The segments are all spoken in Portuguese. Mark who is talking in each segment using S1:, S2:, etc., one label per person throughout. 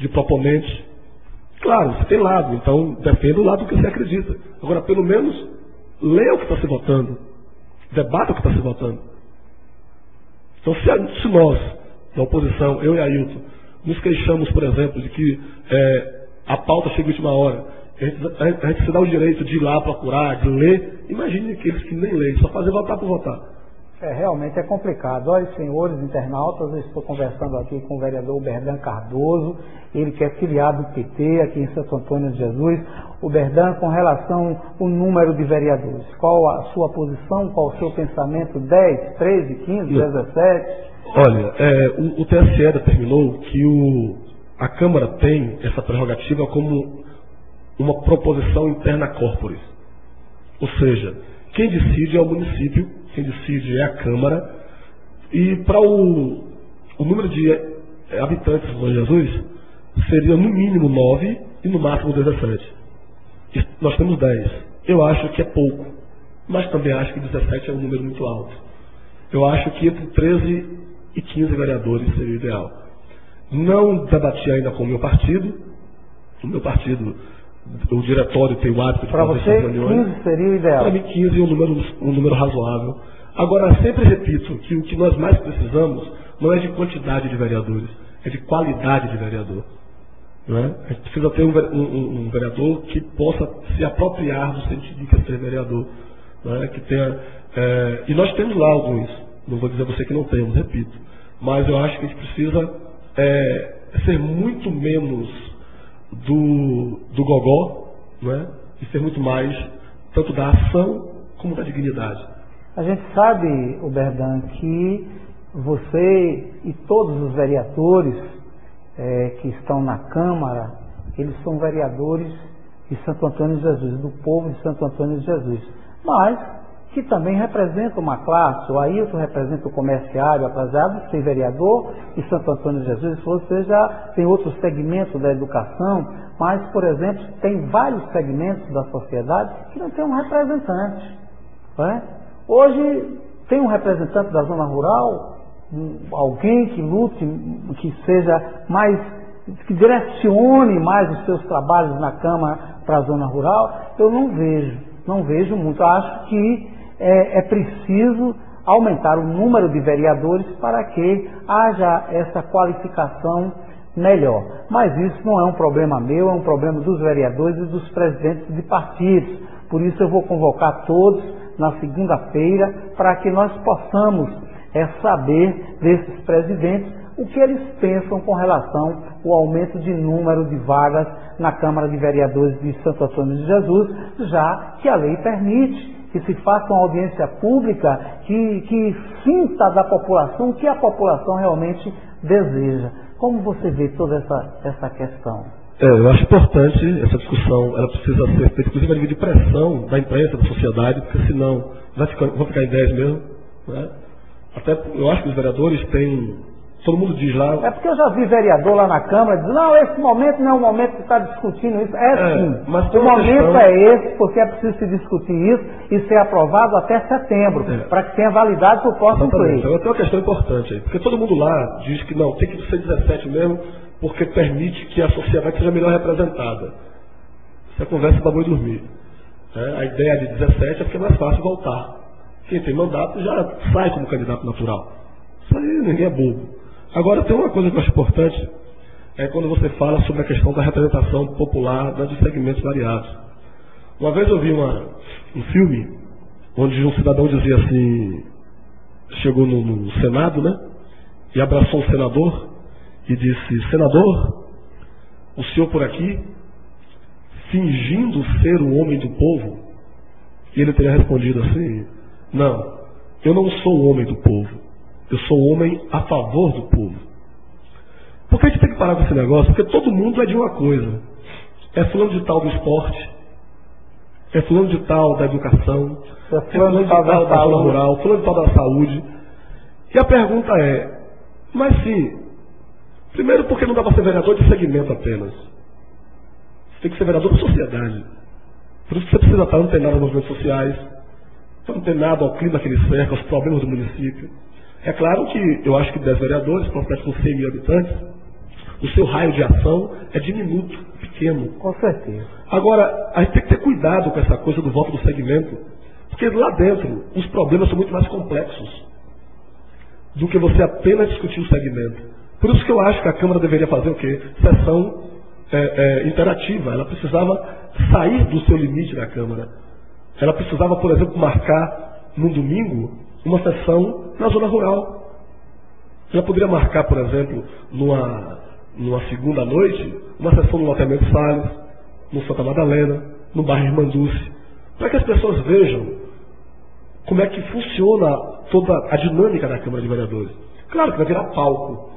S1: de proponentes. Claro, você tem lado, então defenda o lado que você acredita. Agora, pelo menos, leia o que está se votando. Debata o que está se votando. Então, se nós, da oposição, eu e Ailton, nos queixamos, por exemplo, de que a pauta chega em última hora, a gente se dá o direito de ir lá procurar, de ler, imagine aqueles que nem leem, só fazem votar por votar.
S2: Realmente é complicado. Olha, senhores internautas, eu estou conversando aqui com o vereador Berdan Cardoso, ele que é filiado do PT aqui em Santo Antônio de Jesus. O Berdan, com relação ao número de vereadores, qual a sua posição, qual o seu pensamento? 10, 13, 15, 17?
S1: Olha, o TSE determinou que a Câmara tem essa prerrogativa como uma proposição interna corporis. Ou seja, quem decide é o município, quem decide é a Câmara, e para o número de habitantes de Bom Jesus seria no mínimo 9 e no máximo 17. E nós temos 10. Eu acho que é pouco, mas também acho que 17 é um número muito alto. Eu acho que entre 13 e 15 vereadores seria o ideal. Não debati ainda com o meu partido. O meu partido, o diretório tem o hábito de fazer essas reuniões.
S2: 15 seria o ideal?
S1: Para mim 15 é um número razoável. Agora, sempre repito que o que nós mais precisamos não é de quantidade de vereadores, é de qualidade de vereador. Não é? A gente precisa ter um vereador que possa se apropriar do sentido que é ser vereador. Não é? Que tenha, e nós temos lá alguns, não vou dizer a você que não temos, repito. Mas eu acho que a gente precisa ser muito menos do gogó, não é? E ser muito mais tanto da ação como da dignidade.
S2: A gente sabe, o Berdan, que você e todos os vereadores que estão na Câmara, eles são vereadores de Santo Antônio de Jesus, do povo de Santo Antônio de Jesus, mas que também representa uma classe. O Ailton representa o comerciário, apesar de ser vereador de Santo Antônio de Jesus, você já tem outros segmentos da educação, mas, por exemplo, tem vários segmentos da sociedade que não tem um representante. Não é? Hoje tem um representante da zona rural, alguém que lute, que seja mais, que direcione mais os seus trabalhos na Câmara para a zona rural. Eu não vejo muito. Eu acho que é preciso aumentar o número de vereadores para que haja essa qualificação melhor. Mas isso não é um problema meu, é um problema dos vereadores e dos presidentes de partidos. Por isso eu vou convocar todos na segunda-feira para que nós possamos saber desses presidentes o que eles pensam com relação ao aumento de número de vagas na Câmara de Vereadores de Santo Antônio de Jesus, já que a lei permite que se faça uma audiência pública que sinta da população o que a população realmente deseja. Como você vê toda essa questão?
S1: Eu acho importante essa discussão, ela precisa ser feita, inclusive a nível de pressão da imprensa, da sociedade, porque senão vão ficar ideias mesmo. Né? Até eu acho que os vereadores têm, todo mundo diz lá...
S2: É porque eu já vi vereador lá na Câmara dizendo, não, esse momento não é o momento que está discutindo isso. Sim,
S1: mas
S2: o momento é esse, porque é preciso se discutir isso e ser aprovado até setembro, para que tenha validade para o próximo pleito.
S1: Agora tem uma questão importante aí, porque todo mundo lá diz que não, tem que ser 17 mesmo, porque permite que a sociedade seja melhor representada. Isso é conversa para boi dormir. A ideia de 17 é porque é mais fácil voltar. Quem tem mandato já sai como candidato natural. Isso aí ninguém é bobo. Agora tem uma coisa que eu acho importante, é quando você fala sobre a questão da representação popular dos segmentos variados. Uma vez eu vi um filme onde um cidadão dizia assim, chegou no Senado, né? E abraçou um senador e disse, senador, o senhor por aqui, fingindo ser o homem do povo? E ele teria respondido assim, não, eu não sou o homem do povo, eu sou o homem a favor do povo. Por que a gente tem que parar com esse negócio? Porque todo mundo é de uma coisa. É fulano de tal do esporte, é fulano de tal da educação, é fulano de tal da zona rural, fulano de tal da saúde. E a pergunta é, mas sim, primeiro porque não dá para ser vereador de segmento apenas. Você tem que ser vereador da sociedade. Por isso que você precisa estar antenado aos movimentos sociais, estar antenado ao clima que ele cerca, aos problemas do município. É claro que eu acho que 10 vereadores, para uma cidade com 100 mil habitantes, o seu raio de ação é diminuto, pequeno.
S2: Com certeza.
S1: Agora, a gente tem que ter cuidado com essa coisa do voto do segmento, porque lá dentro os problemas são muito mais complexos do que você apenas discutir o segmento. Por isso que eu acho que a Câmara deveria fazer o quê? Sessão interativa. Ela precisava sair do seu limite da Câmara. Ela precisava, por exemplo, marcar no domingo uma sessão na zona rural. Ela poderia marcar, por exemplo, numa segunda noite, uma sessão no loteamento Salles, no Santa Madalena, no bairro Irmanduce, para que as pessoas vejam como é que funciona toda a dinâmica da Câmara de Vereadores. Claro que vai virar palco.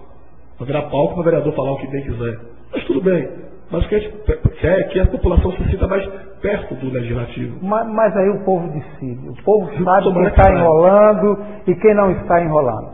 S1: Vai virar palco para o vereador falar o que bem quiser. Mas tudo bem. Mas o que a gente quer é que a população se sinta mais perto do legislativo.
S2: Mas aí o povo decide. O povo sabe quem está enrolando e quem não está enrolando.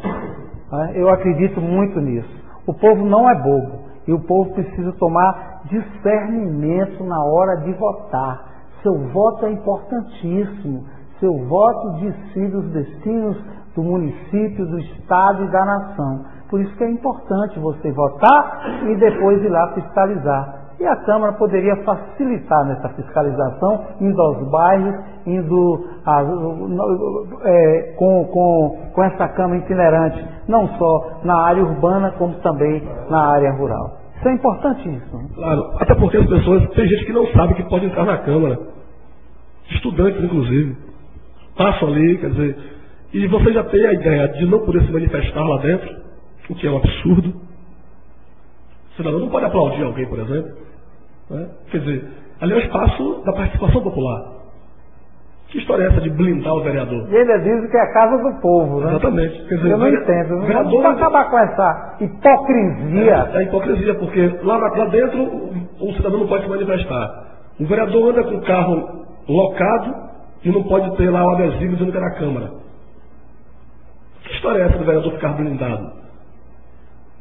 S2: Eu acredito muito nisso. O povo não é bobo. E o povo precisa tomar discernimento na hora de votar. Seu voto é importantíssimo. Seu voto decide os destinos do município, do estado e da nação. Por isso que é importante você votar e depois ir lá fiscalizar. E a Câmara poderia facilitar nessa fiscalização, indo aos bairros, indo com essa Câmara itinerante, não só na área urbana, como também na área rural. Isso é importantíssimo.
S1: Claro, até porque as pessoas, tem gente que não sabe que pode entrar na Câmara. Estudantes, inclusive. Passam ali, quer dizer, e você já tem a ideia de não poder se manifestar lá dentro, o que é um absurdo. O cidadão não pode aplaudir alguém, por exemplo. Né? Quer dizer, ali é o espaço da participação popular. Que história é essa de blindar o vereador?
S2: E ele diz que é a casa do povo, né?
S1: Exatamente. Quer dizer,
S2: eu não entendo. Vamos acabar com essa hipocrisia.
S1: É a hipocrisia, porque lá dentro o cidadão não pode se manifestar. O vereador anda com o carro locado e não pode ter lá o adesivo dizendo que é da Câmara. Que história é essa do vereador ficar blindado?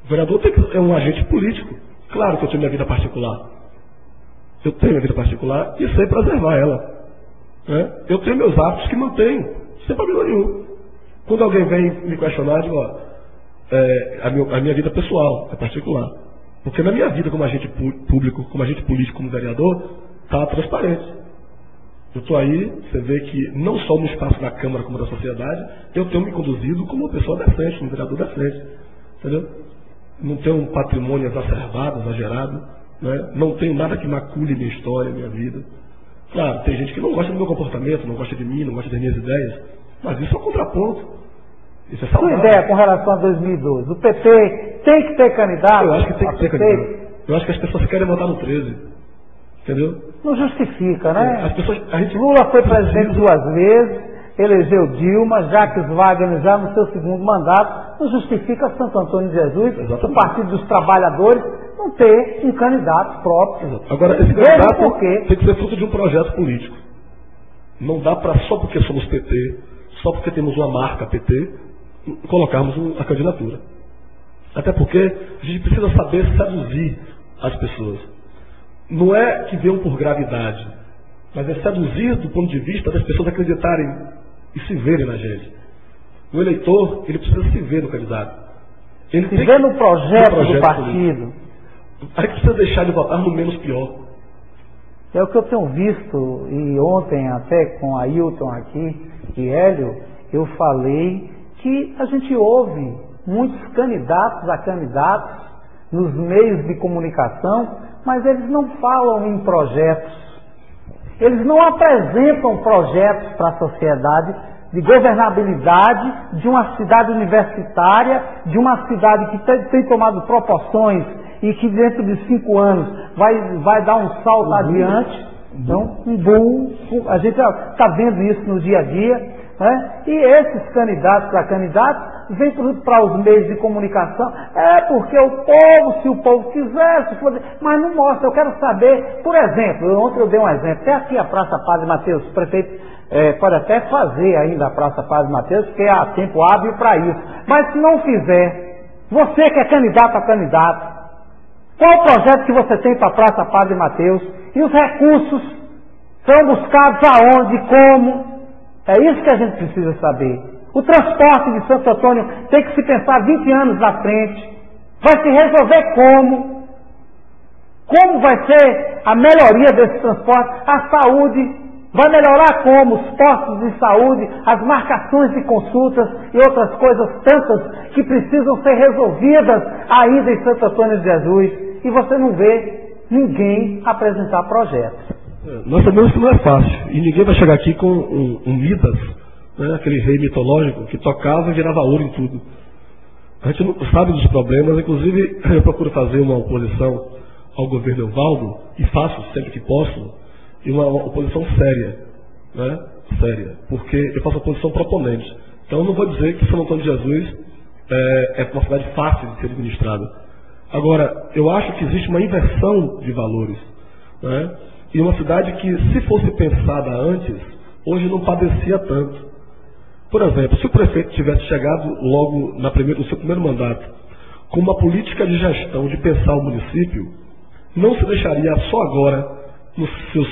S1: O vereador é um agente político. Claro que eu tenho minha vida particular. Eu tenho minha vida particular e sei preservar ela. Né? Eu tenho meus atos que mantenho, sem problema nenhum. Quando alguém vem me questionar, eu digo, a minha vida pessoal, é particular. Porque na minha vida como agente público, como agente político, como vereador, está transparente. Eu estou aí, você vê que não só no espaço da Câmara como da sociedade, eu tenho me conduzido como uma pessoa decente, um vereador decente. Entendeu? Não tenho um patrimônio exacerbado, exagerado. Né? Não tenho nada que macule minha história, minha vida. Claro, tem gente que não gosta do meu comportamento, não gosta de mim, não gosta das minhas ideias. Mas isso é um contraponto. Isso é saudável.
S2: Sua ideia com relação a 2012? O PT tem que ter candidato?
S1: Eu acho que tem que ter candidato. Eu acho que as pessoas querem votar no 13. Entendeu?
S2: Não justifica, né?
S1: As pessoas,
S2: Lula foi presidente 2 vezes, elegeu Dilma, Jacques Wagner já no seu segundo mandato. Não justifica Santo Antônio de Jesus, o Partido dos Trabalhadores, não ter um candidato próprio.
S1: Exato. Agora, esse candidato tem que ser fruto de um projeto político. Não dá para, só porque somos PT, só porque temos uma marca PT, colocarmos a candidatura. Até porque a gente precisa saber seduzir as pessoas. Não é que venham por gravidade, mas é seduzir do ponto de vista das pessoas acreditarem e se verem na gente. O eleitor, ele precisa se ver no candidato. Ele
S2: se ver no projeto do partido.
S1: A gente precisa deixar de votar no menos pior.
S2: É o que eu tenho visto, e ontem até com Ailton aqui e Hélio, eu falei que a gente ouve muitos candidatos a candidatos nos meios de comunicação, mas eles não falam em projetos. Eles não apresentam projetos para a sociedade de governabilidade de uma cidade universitária, de uma cidade que tem tomado proporções e que dentro de 5 anos vai dar um salto adiante. Então, um boom. A gente está vendo isso no dia a dia. Né? E esses candidatos a candidatos vêm para os meios de comunicação, porque o povo, se o povo quiser, mas não mostra. Eu quero saber, por exemplo, ontem eu dei um exemplo, até aqui a Praça Padre Mateus, o prefeito pode até fazer ainda a Praça Padre Mateus, porque há tempo hábil para isso, mas se não fizer, você que é candidato a candidato, qual o projeto que você tem para a Praça Padre Mateus? E os recursos são buscados aonde, como? É isso que a gente precisa saber. O transporte de Santo Antônio tem que se pensar 20 anos na frente. Vai se resolver como? Como vai ser a melhoria desse transporte? A saúde vai melhorar como? Os postos de saúde, as marcações de consultas e outras coisas tantas que precisam ser resolvidas ainda em Santo Antônio de Jesus. E você não vê ninguém apresentar projetos.
S1: Nós sabemos que não é fácil. E ninguém vai chegar aqui com um Midas, né, aquele rei mitológico que tocava e virava ouro em tudo. A gente não sabe dos problemas. Inclusive, eu procuro fazer uma oposição ao governo Evaldo, e faço sempre que posso, e uma oposição séria, né? Séria, porque eu faço oposição proponente. Então eu não vou dizer que São Antônio de Jesus é uma cidade fácil de ser administrada. Agora, eu acho que existe uma inversão de valores, né? E uma cidade que, se fosse pensada antes, hoje não padecia tanto. Por exemplo, se o prefeito tivesse chegado logo no seu primeiro mandato com uma política de gestão de pensar o município, não se deixaria só agora, no seu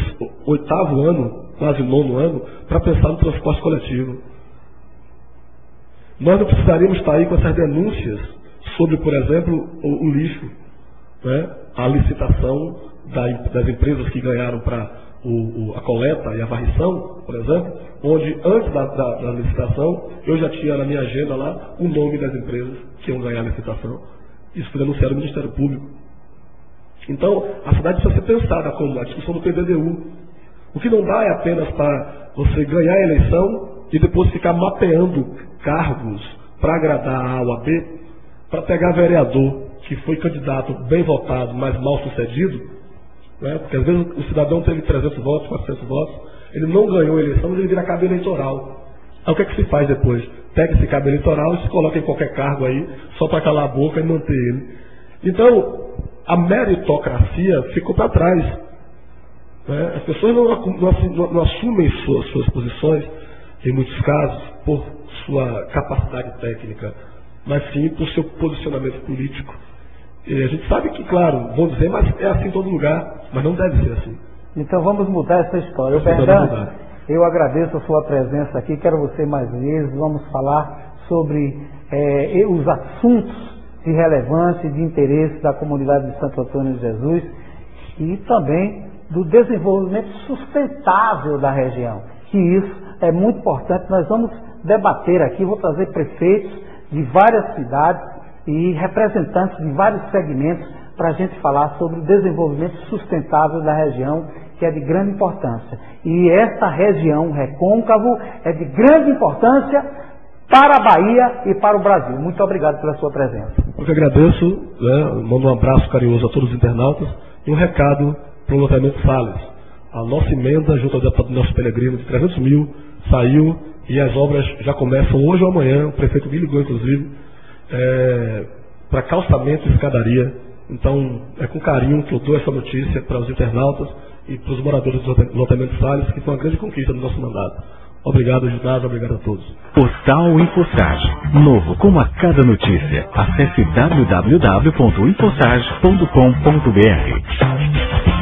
S1: 8º ano, quase 9º ano, para pensar no transporte coletivo. Nós não precisaríamos estar aí com essas denúncias sobre, por exemplo, o lixo, né? A licitação das empresas que ganharam para a coleta e a varrição, por exemplo, onde antes da licitação eu já tinha na minha agenda lá o nome das empresas que iam ganhar a licitação. Isso foi denunciado no Ministério Público. Então, a cidade precisa ser pensada como a discussão do PDDU. O que não dá é apenas para você ganhar a eleição e depois ficar mapeando cargos para agradar a A ou a B, para pegar vereador que foi candidato bem votado, mas mal sucedido, né? Porque às vezes o cidadão teve 300 votos, 400 votos, ele não ganhou a eleição, mas ele vira cabo eleitoral. Aí o que é que se faz depois? Pega esse cabo eleitoral e se coloca em qualquer cargo aí, só para calar a boca e manter ele. Então, a meritocracia ficou para trás, né? As pessoas não assumem suas posições, em muitos casos, por sua capacidade técnica, mas sim por seu posicionamento político. E a gente sabe que, claro, vão dizer, mas é assim em todo lugar, mas não deve ser assim.
S2: Então vamos mudar essa história. Bernardo, eu agradeço a sua presença aqui, quero você mais vezes, vamos falar sobre os assuntos de relevância e de interesse da comunidade de Santo Antônio de Jesus e também do desenvolvimento sustentável da região, que isso é muito importante. Nós vamos debater aqui, vou trazer prefeitos de várias cidades e representantes de vários segmentos para a gente falar sobre o desenvolvimento sustentável da região, que é de grande importância. E essa região, Recôncavo, é de grande importância para a Bahia e para o Brasil. Muito obrigado pela sua presença.
S1: Eu que agradeço, né? Mando um abraço carinhoso a todos os internautas e um recado para o loteamento Salles. A nossa emenda, junto ao deputado Nelson Pellegrino, de 300 mil, saiu e as obras já começam hoje ou amanhã. O prefeito me ligou, inclusive, para calçamento e escadaria. Então, é com carinho que eu dou essa notícia para os internautas e para os moradores do loteamento Salles, que foi uma grande conquista do nosso mandato. Obrigado, Ginásio, obrigado a todos.
S3: Portal InfoSage. Novo como a cada notícia. Acesse www.infosage.com.br.